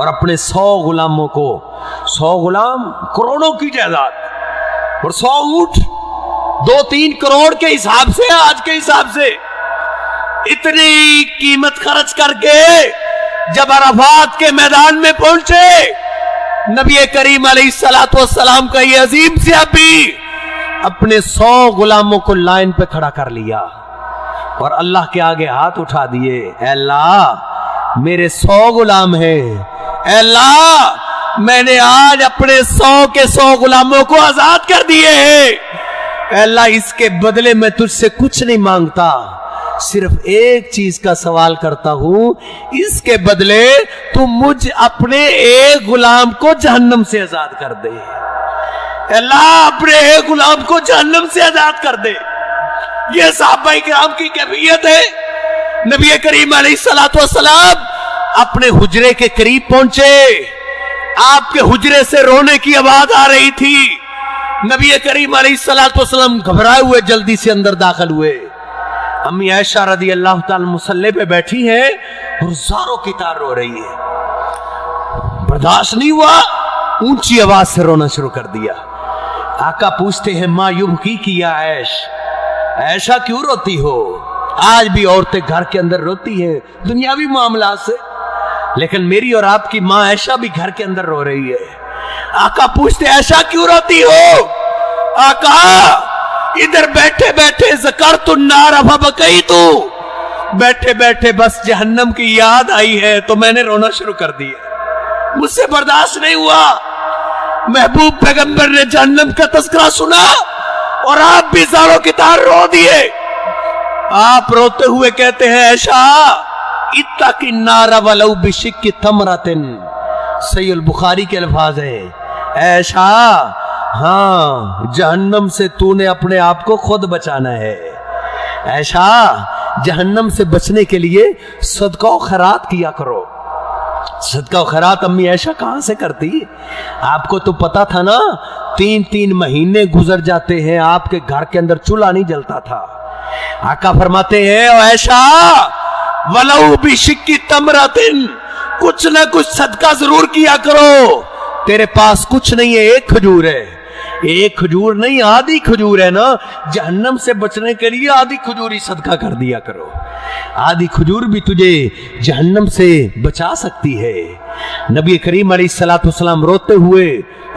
और अपने 100 गुलामों को, 100 गुलाम करोड़ों की जायदाद और 100 ऊंट 2-3 करोड़ के हिसाब से, आज के हिसाब से इतनी कीमत खर्च करके जब अरफात के मैदान में पहुंचे, नबी करीम अलैहिस्सलातु वस्सलाम का ये अजीम सहाबी अपने 100 गुलामों को लाइन पे खड़ा कर लिया और अल्लाह के आगे हाथ उठा दिए। अल्लाह मेरे 100 गुलाम हैं, अल्लाह मैंने आज अपने 100 के 100 गुलामों को आजाद कर दिए हैं, अल्लाह इसके बदले मैं तुझसे कुछ नहीं मांगता, सिर्फ एक चीज का सवाल करता हूं, इसके बदले तू मुझ अपने एक गुलाम को जहन्नम से आजाद कर दे। अल्लाह अपने एक गुलाम को जहन्नम से आजाद कर दे। ये सहाबा किराम की कैफियत है। नबी करीम अलैहिस्सलाम अपने हुजरे के करीब पहुंचे, आपके हुजरे से रोने की आवाज आ रही थी। नबी करीम अलैहिस्सलाम घबराए हुए जल्दी से अंदर दाखिल हुए। अम्मी आयशा रदी अल्लाह ताला मुसल्ले पे बैठी है और ज़ारों की तार रो रही है। बर्दाश्त नहीं हुआ, ऊंची आवाज से रोना शुरू कर दिया। आका पूछते हैं माँ युबकी की या ऐश, ऐशा क्यों रोती हो? आज भी औरतें घर के अंदर रोती हैं दुनियावी मामला से, लेकिन मेरी और आपकी माँ ऐशा भी घर के अंदर रो रही है। आका पूछते ऐशा क्यों रोती हो? आका इधर बैठे बैठे ज़करतु नार फबकई तू, बैठे बैठे बस जहन्नम की याद आई है तो मैंने रोना शुरू कर दिया, मुझसे बर्दाश्त नहीं हुआ। महबूब पैगंबर ने जहन्नम का तज़किरा सुना और आप भी ज़ारों की तार रो दिए। आप रोते हुए कहते हैं ऐशा इत्तकी नार वलौ बिशिक्कि तमरतिन, सहीह बुखारी के अल्फाज हैं। ऐशा हाँ, जहन्नम से तूने अपने आप को खुद बचाना है। ऐशा जहन्नम से बचने के लिए सदका और खैरात किया करो। सदका और खैरात अम्मी ऐशा कहां से करती? आपको तो पता था ना, 3-3 महीने गुजर जाते हैं आपके घर के अंदर चूल्हा नहीं जलता था। आका फरमाते हैं ऐशा वलौ बिशिक्कि तमरतिन, कुछ ना कुछ सदका जरूर किया करो। तेरे पास कुछ नहीं है, एक खजूर है, एक खजूर नहीं आधी खजूर है ना, जहन्नम से बचने के लिए आधी खजूर ही सदका कर दिया करो। आधी खजूर भी तुझे जहन्नम से बचा सकती है। नबी करीम अलैहिस्सलाम रोते हुए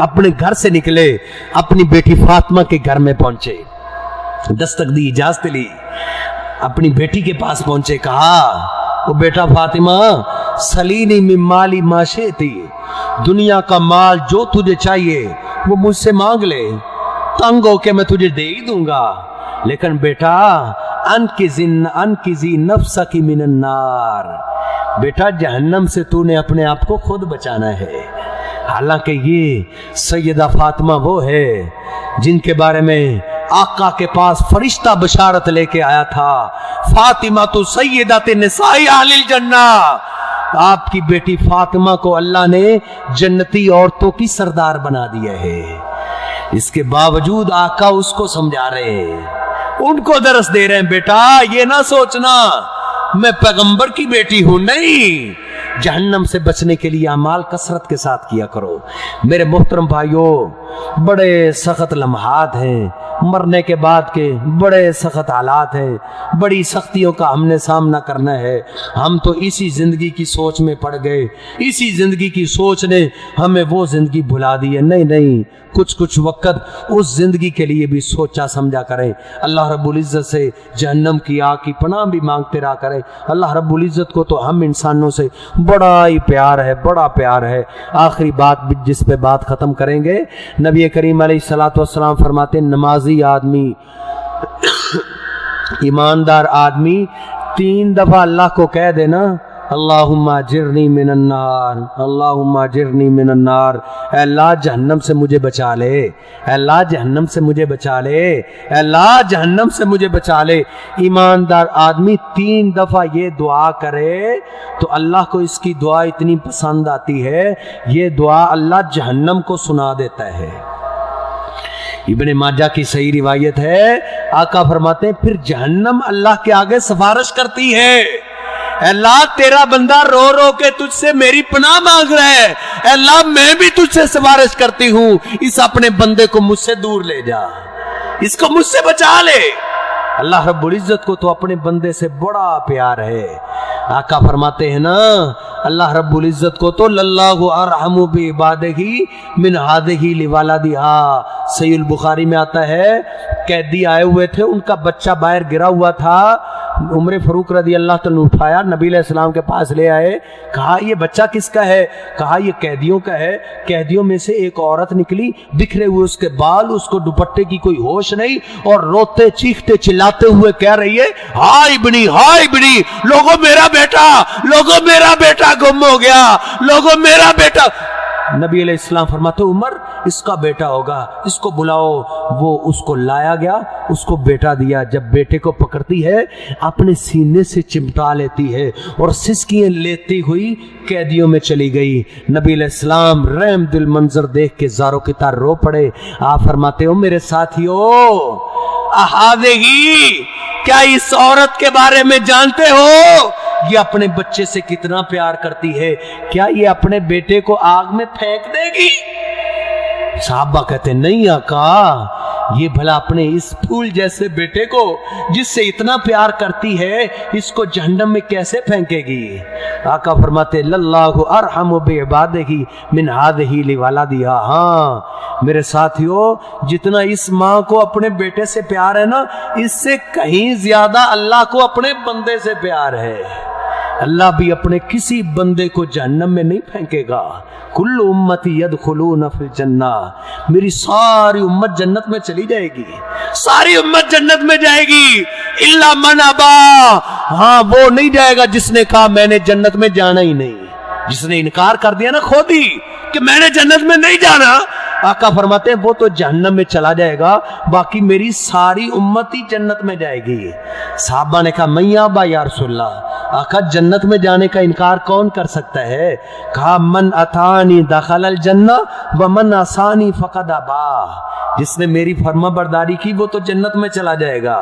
अपने घर से निकले, अपनी बेटी फातिमा के घर में पहुंचे, दस्तक दी, इजाजत ली, अपनी बेटी के पास पहुंचे, कहा ओ बेटा फातिमा सलीनी मिन माली माशेती, दुनिया का माल जो तुझे चाहिए वो मुझसे मांग ले, तंग होके मैं तुझे दे ही दूंगा, लेकिन बेटा अनकिज़ी नफ्सकी मिनन नार, बेटा जहन्नम से तूने अपने आप को खुद बचाना है। हालांकि ये सैयदा फातिमा वो है जिनके बारे में आका के पास फरिश्ता बशारत लेके आया था, फातिमा तो सैयदत निसाई अहलिल जन्ना, आपकी बेटी फातिमा को अल्लाह ने जन्नती औरतों की सरदार बना दिया है। इसके बावजूद आका उसको समझा रहे हैं, उनको दरस दे रहे हैं, बेटा ये ना सोचना मैं पैगंबर की बेटी हूं, नहीं, जहन्नम से बचने के लिए अमाल कसरत के साथ किया करो। मेरे मोहतरम भाइयों, बड़े सख्त लम्हात हैं, मरने के बाद के बड़े सख्त हालात हैं, बड़ी सख्तियों का हमने सामना करना है। हम तो इसी जिंदगी की सोच में पड़ गए, इसी जिंदगी की सोच ने हमें वो जिंदगी भुला दी है। नहीं नहीं, कुछ कुछ वक्त उस जिंदगी के लिए भी सोचा समझा करें। अल्लाह रब्बुल इज़्ज़त से जहन्नम की आग की पनाह भी मांगते रहा करें। अल्लाह रब्बुल इज़्ज़त को तो हम इंसानों से बड़ा ही प्यार है, बड़ा प्यार है। आखिरी बात जिस पे बात खत्म करेंगे, नबी करीम अलैहिस्सलाम फरमाते, नमाजी आदमी ईमानदार आदमी 3 दफा अल्लाह को कह देना, अल्लाहुम्मा जिरनी मिनन नार, अल्लाहुम्मा जिरनी मिनन नार, अल्लाह जहन्नम से मुझे बचा ले, अल्लाह जहन्नम से मुझे बचा ले, अल्लाह जहन्नम से मुझे बचा ले। ईमानदार आदमी 3 दफा ये दुआ करे तो अल्लाह को इसकी दुआ इतनी पसंद आती है, ये दुआ अल्लाह जहन्नम को सुना देता है। इब्ने माजा की सही रिवायत है, आका फरमाते हैं फिर जहन्नम अल्लाह के आगे सिफारिश करती है, अल्लाह तेरा बंदा रो रो के तुझसे मेरी पनाह मांग रहा है, अल्लाह मैं भी तुझसे सिफारिश करती हूं, इस अपने बंदे को मुझसे दूर ले जा, इसको मुझसे बचा ले। अल्लाह रब्बुल इज़्ज़त को तो अपने बंदे से बड़ा प्यार है। आका फरमाते हैं ना, अल्लाह रब्बुल इज़्ज़त को तो लल्लाहु अरहमु बि इबादिही मिन हादिही लिवालादिहा, सहीह बुखारी में आता है, कैदी आए हुए थे, उनका बच्चा बाहर गिरा हुआ था, उमर फारूक रज़ी अल्लाह तआला उठाया, नबी अलैहिस्सलाम के पास ले आए, कहा ये बच्चा किसका है? कहा ये कैदियों का है। कैदियों में से एक औरत निकली, बिखरे हुए उसके बाल, उसको दुपट्टे की कोई होश नहीं, और रोते चीखते चिल्लाते हुए कह रही है, हाय बनी लोगों मेरा बेटा, लोगों मेरा बेटा गुम हो गया, लोगों मेरा बेटा। नबी अलैहिस्सलाम फरमाते उमर इसका बेटा होगा, इसको बुलाओ। वो उसको लाया गया, उसको बेटा दिया। जब बेटे को पकड़ती है अपने सीने से चिमटा लेती है और सिसकियां लेती हुई कैदियों में चली गई। नबी अलैहिस्सलाम रहम दिल मंजर देख के ज़ारो की तार रो पड़े। आप फरमाते हो मेरे साथियों, अहादेही, क्या इस औरत के बारे में जानते हो? ये अपने बच्चे से कितना प्यार करती है, क्या ये अपने बेटे को आग में फेंक देगी? साहबा कहते नहीं आका, ये भला अपने इस फूल जैसे बेटे को जिससे इतना प्यार करती है, इसको जहन्नम में कैसे फेंकेगी? आका फरमाते लल्लाहु अरहमु बिइबादिही मिन हादिही लिवलादिहा। हाँ मेरे साथियों, जितना इस माँ को अपने बेटे से प्यार है ना, इससे कहीं ज्यादा अल्लाह को अपने बंदे से प्यार है। अल्लाह भी अपने किसी बंदे को जहन्नम में नहीं फेंकेगा। कुल्लु उम्मती यदखुलून फिल जन्ना, मेरी सारी उम्मत जन्नत में चली जाएगी, सारी उम्मत जन्नत में जाएगी, इल्ला मन अबा, हाँ वो नहीं जाएगा जिसने कहा मैंने जन्नत में जाना ही नहीं, जिसने इनकार कर दिया ना खुद ही कि मैंने जन्नत में नहीं जाना। आका फरमाते हैं वो तो जहन्नम में चला जाएगा, बाकी मेरी सारी उम्मत ही जन्नत में जाएगी। साहबा ने कहा मैया बा या रसूलल्लाह, आका जन्नत में जाने का इनकार कौन कर सकता है? कहा मन अतानी दखलल जन्ना व मन असानी फकद अबा, जिसने मेरी फर्मा बरदारी की वो तो जन्नत में चला जाएगा,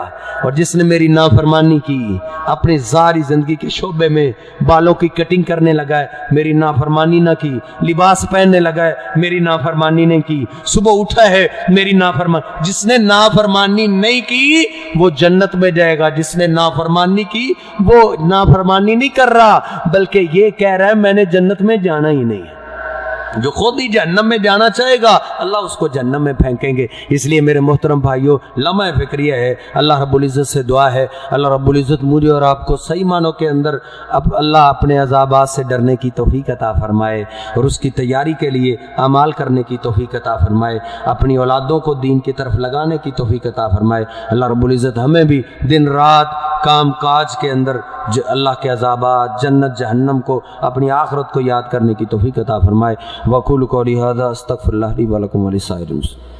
और जिसने मेरी नाफरमानी की, अपनी सारी जिंदगी के शोबे में बालों की कटिंग करने लगा है, मेरी नाफरमानी ना की, लिबास पहनने लगा है, मेरी नाफरमानी नहीं की, सुबह उठा है, मेरी नाफरमानी, जिसने नाफरमानी नहीं की वो जन्नत में जाएगा, जिसने नाफरमानी की वो नाफरमानी नहीं कर रहा बल्कि ये कह रहा है मैंने जन्नत में जाना ही नहीं। जो खुद ही जहन्नम में जाना चाहेगा अल्लाह उसको जहन्नम में फेंकेंगे। इसलिए मेरे मोहतरम भाइयों, लम्हा फिक्रिया है, अल्लाह रब्बुल इज़्ज़त से दुआ है, अल्लाह रब्बुल इज़्ज़त मुझे और आपको सही मानों के अंदर अब अल्लाह अपने अज़ाबात से डरने की तौफीक अता फरमाए और उसकी तैयारी के लिए अमाल करने की तौफीक अता फरमाए, अपनी औलादों को दीन की तरफ लगाने की तौफीक अता फरमाए। अल्लाह रब्बुल इज़्ज़त हमें भी दिन रात काम काज के अंदर अल्लाह के अज़ाबात, जन्नत, जहन्नम को, अपनी आखिरत को याद करने की तौफीक अता फरमाए। वक़ूलु क़ौली हाज़ा अस्तग़फ़िरुल्लाह ली व लकुम व लिसाइरिल मुस्लिमीन।